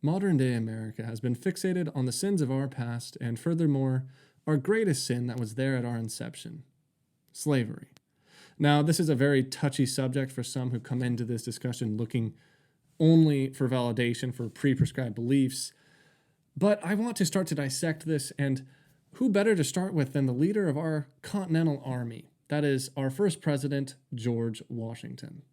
Modern-day America has been fixated on the sins of our past and, furthermore, our greatest sin that was there at our inception: slavery. Now, this is a very touchy subject for some who come into this discussion looking only for validation for pre-prescribed beliefs, but I want to start to dissect this, and who better to start with than the leader of our Continental Army? That is, our first president, George Washington.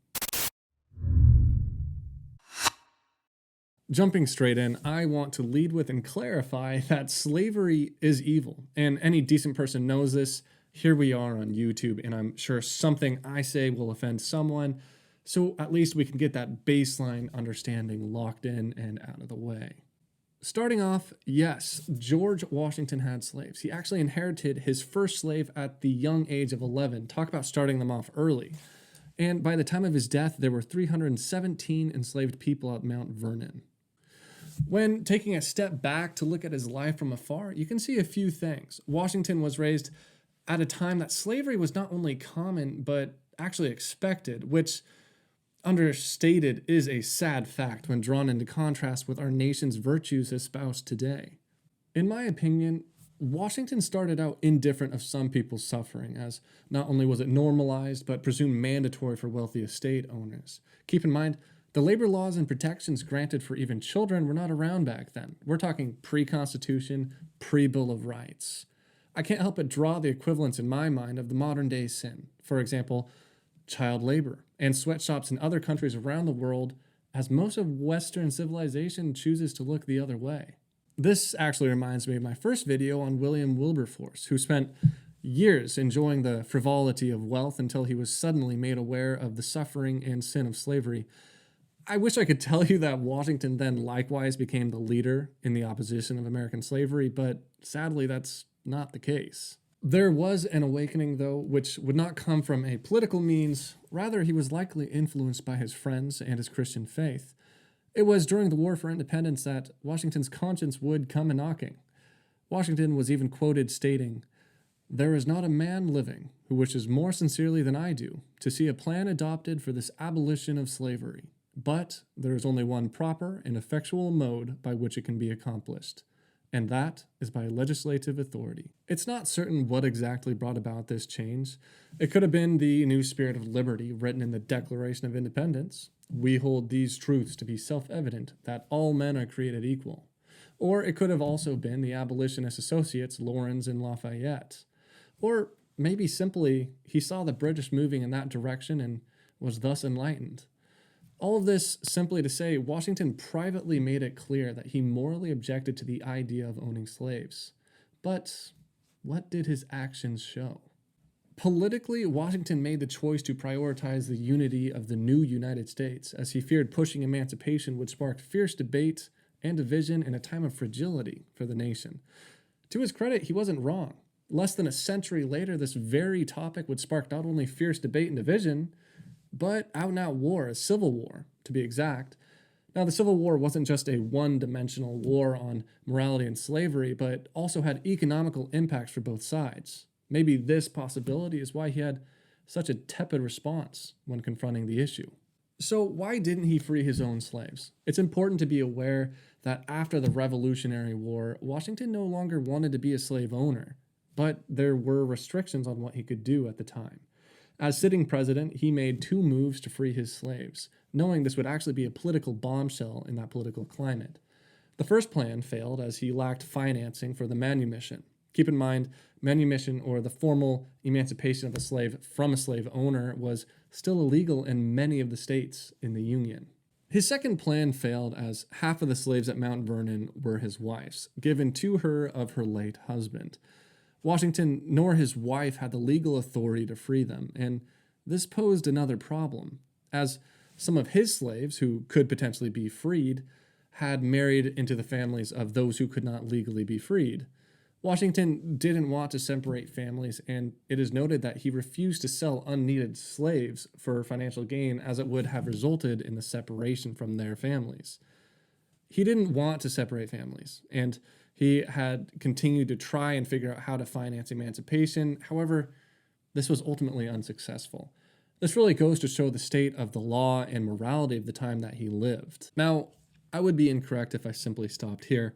Jumping straight in, I want to lead with and clarify that slavery is evil, and any decent person knows this. Here we are on YouTube, and I'm sure something I say will offend someone, so at least we can get that baseline understanding locked in and out of the way. Starting off, yes, George Washington had slaves. He actually inherited his first slave at the young age of 11. Talk about starting them off early. And by the time of his death, there were 317 enslaved people at Mount Vernon. When taking a step back to look at his life from afar, you can see a few things. Washington was raised at a time that slavery was not only common, but actually expected, which, understated, is a sad fact when drawn into contrast with our nation's virtues espoused today. In my opinion, Washington started out indifferent of some people's suffering, as not only was it normalized, but presumed mandatory for wealthy estate owners. Keep in mind, the labor laws and protections granted for even children were not around back then. We're talking pre-Constitution, pre-Bill of Rights. I can't help but draw the equivalence in my mind of the modern-day sin. For example, child labor and sweatshops in other countries around the world, as most of Western civilization chooses to look the other way. This actually reminds me of my first video on William Wilberforce, who spent years enjoying the frivolity of wealth until he was suddenly made aware of the suffering and sin of slavery. I wish I could tell you that Washington then likewise became the leader in the opposition of American slavery, but sadly that's not the case. There was an awakening, though, which would not come from a political means. Rather, he was likely influenced by his friends and his Christian faith. It was during the War for Independence that Washington's conscience would come a-knocking. Washington was even quoted stating, "There is not a man living who wishes more sincerely than I do to see a plan adopted for this abolition of slavery. But there is only one proper and effectual mode by which it can be accomplished, and that is by legislative authority." It's not certain what exactly brought about this change. It could have been the new spirit of liberty written in the Declaration of Independence. We hold these truths to be self-evident, that all men are created equal. Or it could have also been the abolitionist associates Laurens and Lafayette. Or maybe simply he saw the British moving in that direction and was thus enlightened. All of this simply to say, Washington privately made it clear that he morally objected to the idea of owning slaves. But what did his actions show? Politically, Washington made the choice to prioritize the unity of the new United States, as he feared pushing emancipation would spark fierce debate and division in a time of fragility for the nation. To his credit, he wasn't wrong. Less than a century later, this very topic would spark not only fierce debate and division, but out-and-out war, a civil war, to be exact. Now, the Civil War wasn't just a one-dimensional war on morality and slavery, but also had economical impacts for both sides. Maybe this possibility is why he had such a tepid response when confronting the issue. So why didn't he free his own slaves? It's important to be aware that after the Revolutionary War, Washington no longer wanted to be a slave owner, but there were restrictions on what he could do at the time. As sitting president, he made 2 moves to free his slaves, knowing this would actually be a political bombshell in that political climate. The first plan failed as he lacked financing for the manumission. Keep in mind, manumission, or the formal emancipation of a slave from a slave owner, was still illegal in many of the states in the Union. His second plan failed as half of the slaves at Mount Vernon were his wife's, given to her of her late husband. Washington nor his wife had the legal authority to free them, and this posed another problem, as some of his slaves, who could potentially be freed, had married into the families of those who could not legally be freed. Washington didn't want to separate families, and it is noted that he refused to sell unneeded slaves for financial gain, as it would have resulted in the separation from their families. He didn't want to separate families, and he had continued to try and figure out how to finance emancipation. However, this was ultimately unsuccessful. This really goes to show the state of the law and morality of the time that he lived. Now, I would be incorrect if I simply stopped here.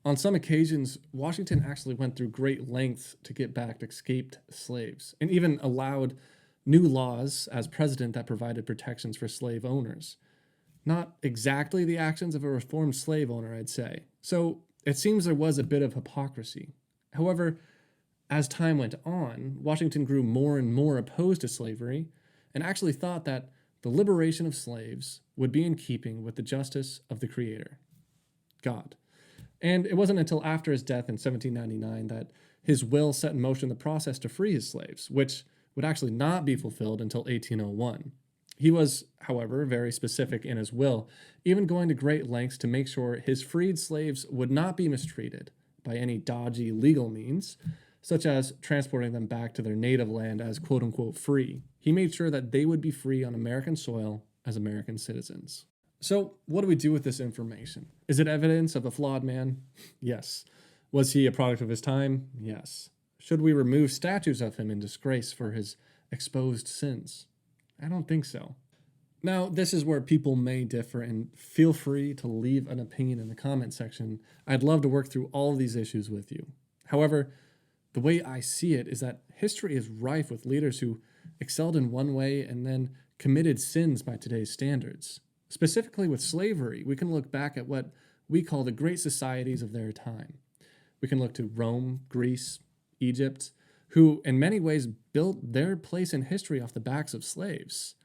On some occasions, Washington actually went through great lengths to get back escaped slaves and even allowed new laws as president that provided protections for slave owners. Not exactly the actions of a reformed slave owner, I'd say. So it seems there was a bit of hypocrisy. However, as time went on, Washington grew more and more opposed to slavery and actually thought that the liberation of slaves would be in keeping with the justice of the Creator, God. And it wasn't until after his death in 1799 that his will set in motion the process to free his slaves, which would actually not be fulfilled until 1801. He was, however, very specific in his will, even going to great lengths to make sure his freed slaves would not be mistreated by any dodgy legal means, such as transporting them back to their native land as quote unquote free. He made sure that they would be free on American soil as American citizens. So, what do we do with this information? Is it evidence of a flawed man? Yes. Was he a product of his time? Yes. Should we remove statues of him in disgrace for his exposed sins? I don't think so. Now, this is where people may differ, and feel free to leave an opinion in the comment section. I'd love to work through all of these issues with you. However, the way I see it is that history is rife with leaders who excelled in one way and then committed sins by today's standards. Specifically with slavery, we can look back at what we call the great societies of their time. We can look to Rome, Greece, Egypt, who in many ways built their place in history off the backs of slaves.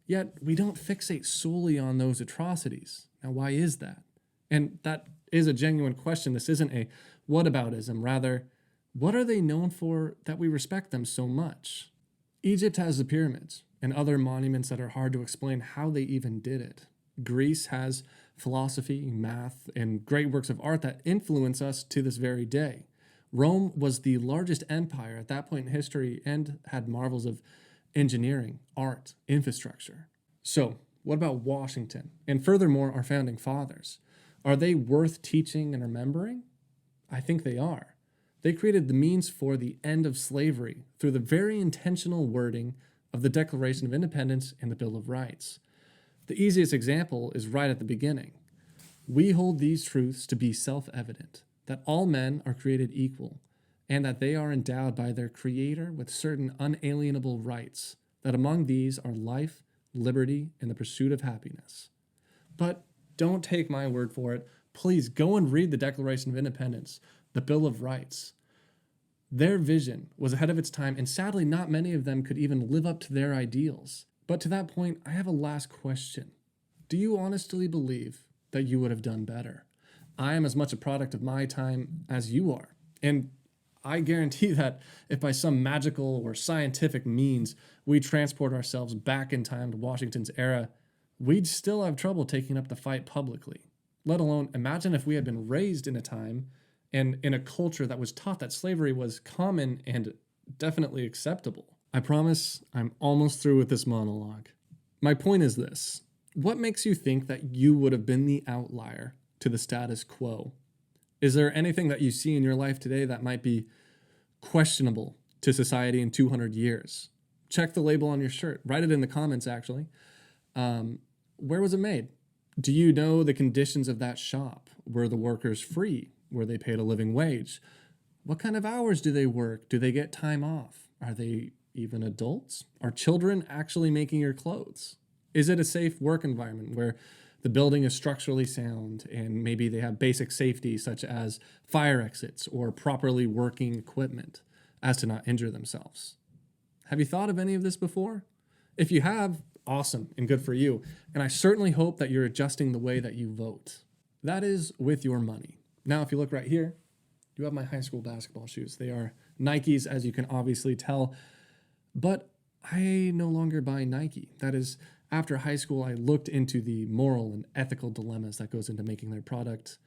Yet we don't fixate solely on those atrocities. Now, why is that? And that is a genuine question. This isn't a whataboutism. Rather, what are they known for that we respect them so much? Egypt has the pyramids and other monuments that are hard to explain how they even did it. Greece has philosophy, math, and great works of art that influence us to this very day. Rome was the largest empire at that point in history and had marvels of engineering, art, infrastructure. So, what about Washington? And furthermore, our founding fathers. Are they worth teaching and remembering? I think they are. They created the means for the end of slavery through the very intentional wording of the Declaration of Independence and the Bill of Rights. The easiest example is right at the beginning. We hold these truths to be self-evident, that all men are created equal, and that they are endowed by their Creator with certain unalienable rights, that among these are life, liberty, and the pursuit of happiness. But don't take my word for it. Please go and read the Declaration of Independence, the Bill of Rights. Their vision was ahead of its time, and sadly, not many of them could even live up to their ideals. But to that point, I have a last question. Do you honestly believe that you would have done better? I am as much a product of my time as you are. And I guarantee that if by some magical or scientific means we transport ourselves back in time to Washington's era, we'd still have trouble taking up the fight publicly. Let alone imagine if we had been raised in a time and in a culture that was taught that slavery was common and definitely acceptable. I promise I'm almost through with this monologue. My point is this. What makes you think that you would have been the outlier to the status quo? Is there anything that you see in your life today that might be questionable to society in 200 years? Check the label on your shirt. Write it in the comments, actually. Where was it made? Do you know the conditions of that shop? Were the workers free? Were they paid a living wage? What kind of hours do they work? Do they get time off? Are they even adults? Are children actually making your clothes? Is it a safe work environment where the building is structurally sound and maybe they have basic safety such as fire exits or properly working equipment as to not injure themselves? Have you thought of any of this before? If you have, awesome and good for you. And I certainly hope that you're adjusting the way that you vote. That is with your money. Now, if you look right here, you have my high school basketball shoes. They are Nikes, as you can obviously tell, but I no longer buy Nike. That is, after high school, I looked into the moral and ethical dilemmas that goes into making their product,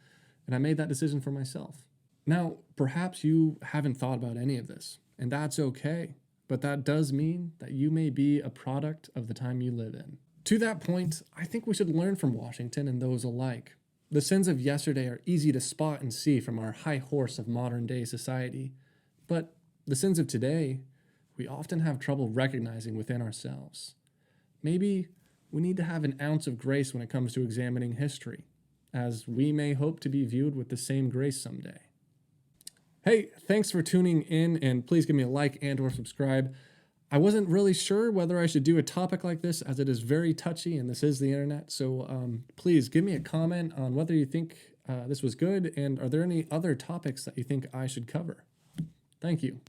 and I made that decision for myself. Now, perhaps you haven't thought about any of this, and that's okay, but that does mean that you may be a product of the time you live in. To that point, I think we should learn from Washington and those alike. The sins of yesterday are easy to spot and see from our high horse of modern-day society, but the sins of today, we often have trouble recognizing within ourselves. Maybe we need to have an ounce of grace when it comes to examining history. as we may hope to be viewed with the same grace someday. Hey, thanks for tuning in, and please give me a like and or subscribe. I wasn't really sure whether I should do a topic like this, as it is very touchy and this is the internet. So please give me a comment on whether you think this was good, and are there any other topics that you think I should cover? Thank you.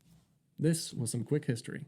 This was some quick history.